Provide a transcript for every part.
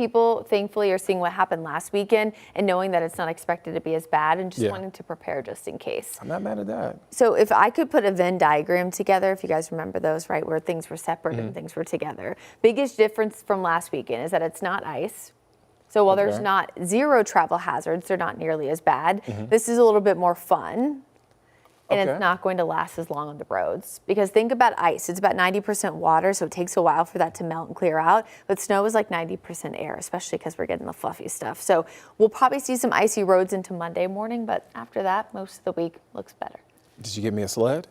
People, thankfully, are seeing what happened last weekend and knowing that it's not expected to be as bad and just wanting to prepare just in case. I'm not mad at that. So if I could put a Venn diagram together, if you guys remember those, right, where things were separate and things were together. Biggest difference from last weekend is that it's not ice. So while there's not zero travel hazards, they're not nearly as bad. This is a little bit more fun. And it's not going to last as long on the roads. Because think about ice. It's about 90% water, so it takes a while for that to melt and clear out. But snow is like 90% air, especially because we're getting the fluffy stuff. So we'll probably see some icy roads into Monday morning, but after that, most of the week looks better. Did you get me a sled?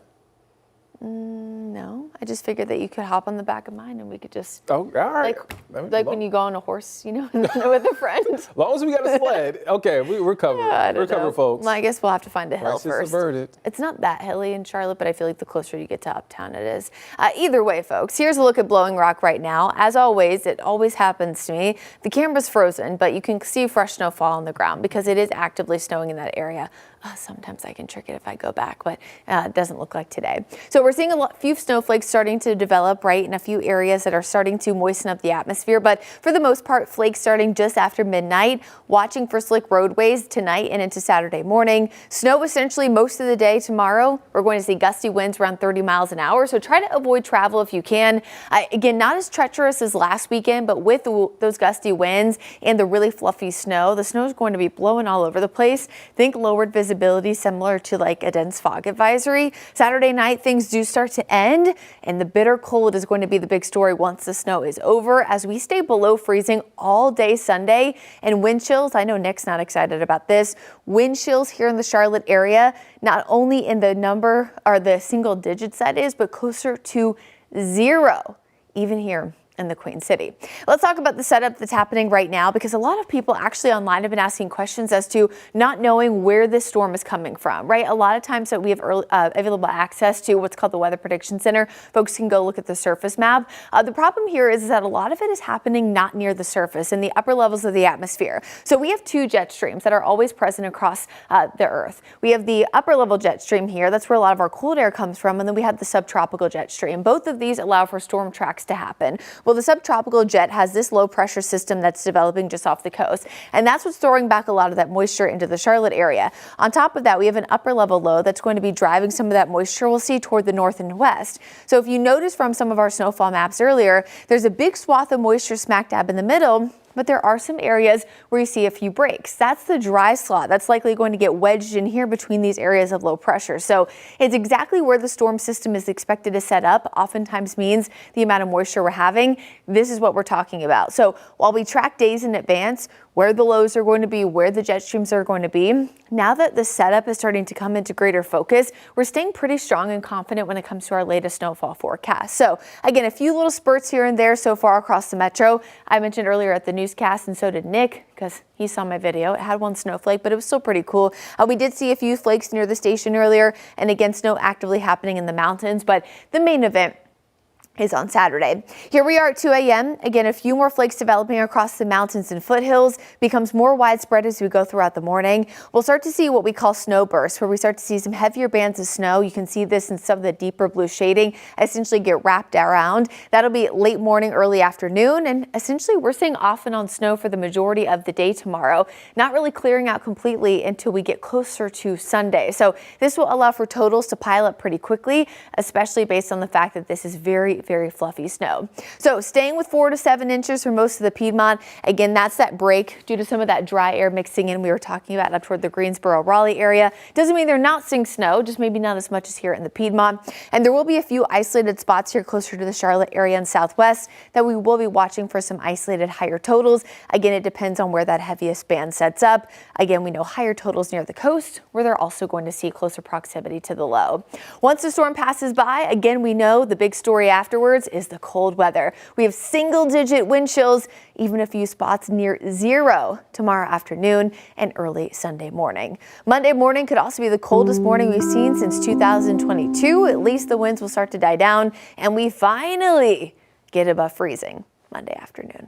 No, I just figured that you could hop on the back of mine and we could just, Oh, all right. like when you go on a horse, you know, with a friend. As long as we got a sled, okay, we're covered. We're covered, folks. Well, I guess we'll have to find a hill first. Averted. It's not that hilly in Charlotte, but I feel like the closer you get to uptown it is. Either way, folks, here's a look at Blowing Rock right now. As always, it always happens to me. The camera's frozen, but you can see fresh snowfall on the ground because it is actively snowing in that area. Sometimes I can trick it if I go back, but it doesn't look like today. So we're seeing a few snowflakes starting to develop, right, in a few areas that are starting to moisten up the atmosphere. But for the most part, flakes starting just after midnight. Watching for slick roadways tonight and into Saturday morning. Snow essentially most of the day tomorrow. We're going to see gusty winds around 30 miles an hour. So try to avoid travel if you can. Again, not as treacherous as last weekend, but with those gusty winds and the really fluffy snow, the snow is going to be blowing all over the place. Think lowered visibility similar to like a dense fog advisory. Saturday night, things do start to end, and the bitter cold is going to be the big story once the snow is over as we stay below freezing all day Sunday. And wind chills, I know Nick's not excited about this. Wind chills here in the Charlotte area, not only in the number or the single digits that is, but closer to 0, even here in the Queen City. Let's talk about the setup that's happening right now, because a lot of people actually online have been asking questions as to not knowing where this storm is coming from, right? A lot of times that we have available access to what's called the Weather Prediction Center, folks can go look at the surface map. The problem here is that a lot of it is happening not near the surface, in the upper levels of the atmosphere. So we have two jet streams that are always present across the Earth. We have the upper level jet stream here, that's where a lot of our cold air comes from, and then we have the subtropical jet stream. Both of these allow for storm tracks to happen. Well, the subtropical jet has this low pressure system that's developing just off the coast, and that's what's throwing back a lot of that moisture into the Charlotte area. On top of that, we have an upper level low that's going to be driving some of that moisture we'll see toward the north and west. So if you notice from some of our snowfall maps earlier, there's a big swath of moisture smack dab in the middle, but there are some areas where you see a few breaks. That's the dry slot that's likely going to get wedged in here between these areas of low pressure. So it's exactly where the storm system is expected to set up, oftentimes means the amount of moisture we're having. This is what we're talking about. So while we track days in advance where the lows are going to be, where the jet streams are going to be, now that the setup is starting to come into greater focus, we're staying pretty strong and confident when it comes to our latest snowfall forecast. So again, a few little spurts here and there so far across the metro. I mentioned earlier at the newscast, and so did Nick, because he saw my video. It had one snowflake, but it was still pretty cool. We did see a few flakes near the station earlier, and again, snow actively happening in the mountains, but the main event is on Saturday. Here we are at 2 a.m. Again, a few more flakes developing across the mountains and foothills, becomes more widespread as we go throughout the morning. We'll start to see what we call snow bursts, where we start to see some heavier bands of snow. You can see this in some of the deeper blue shading, essentially get wrapped around. That'll be late morning, early afternoon, and essentially we're seeing off and on snow for the majority of the day tomorrow, not really clearing out completely until we get closer to Sunday. So this will allow for totals to pile up pretty quickly, especially based on the fact that this is very fluffy snow. So staying with 4 to 7 inches for most of the Piedmont. Again, that's that break due to some of that dry air mixing in we were talking about up toward the Greensboro, Raleigh area. Doesn't mean they're not seeing snow, just maybe not as much as here in the Piedmont. And there will be a few isolated spots here closer to the Charlotte area and southwest that we will be watching for some isolated higher totals. Again, it depends on where that heaviest band sets up. Again, we know higher totals near the coast, where they're also going to see closer proximity to the low. Once the storm passes by, again, we know the big story afterwards is the cold weather. We have single-digit wind chills, even a few spots near 0 tomorrow afternoon and early Sunday morning. Monday morning could also be the coldest morning we've seen since 2022. At least the winds will start to die down, and we finally get above freezing Monday afternoon.